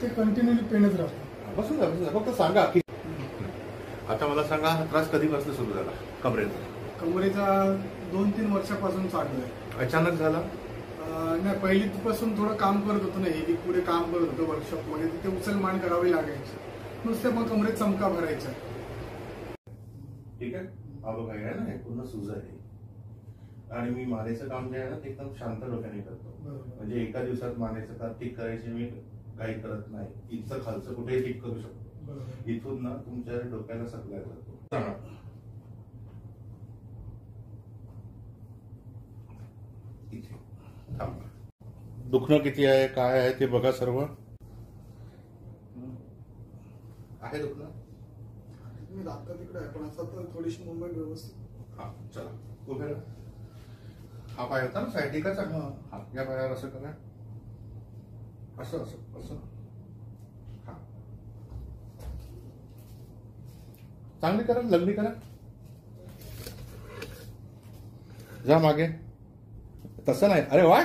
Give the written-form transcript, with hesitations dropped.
ते कंटिन्युअली पेनच राहतं. बसून जा फक्त सांगा की. आता मला सांगा, हा त्रास कधीपासून सुरू झाला कमरेचा? कमरेचा 2-3 वर्षापासून चालू आहे. अचानक झाला? नाही, पहिलीपासून थोडं काम करत होतो ना, हे पुढे काम करत होतो वर्कशॉपमध्ये, तिथे उचलमान करावी लागायची, नुसते मग कमरेत चमका भरायचा. ठीक आहे. हा बघा, आहे ना, हे पूर्ण सूज आहे आणि मी मानेचं काम जे आहे ना ते एकदम शांत डोक्याने करतो. म्हणजे एका दिवसात मानेचं काम ठीक करायचे मी काही करत नाही. इथचं खालचं कुठेही ठीक करू शकतो. इथून ना तुमच्या डोक्याला सप्लाय करतो. इथे थांबा. दुखणं किती आहे, काय आहे ते बघा. सर्व आहे दुखणं? मी दाखता तिकडे आहे, पण असं तर थोडीशी मुवमेंट व्यवस्थित. हा, चला उभे राहा. हा पाय होता ना सायटिकाचा. हा, या पायावर असं करा, असं असं असं. हा, चांगली करा, लग्नी करा. जा मागे. तसं नाही. अरे वा.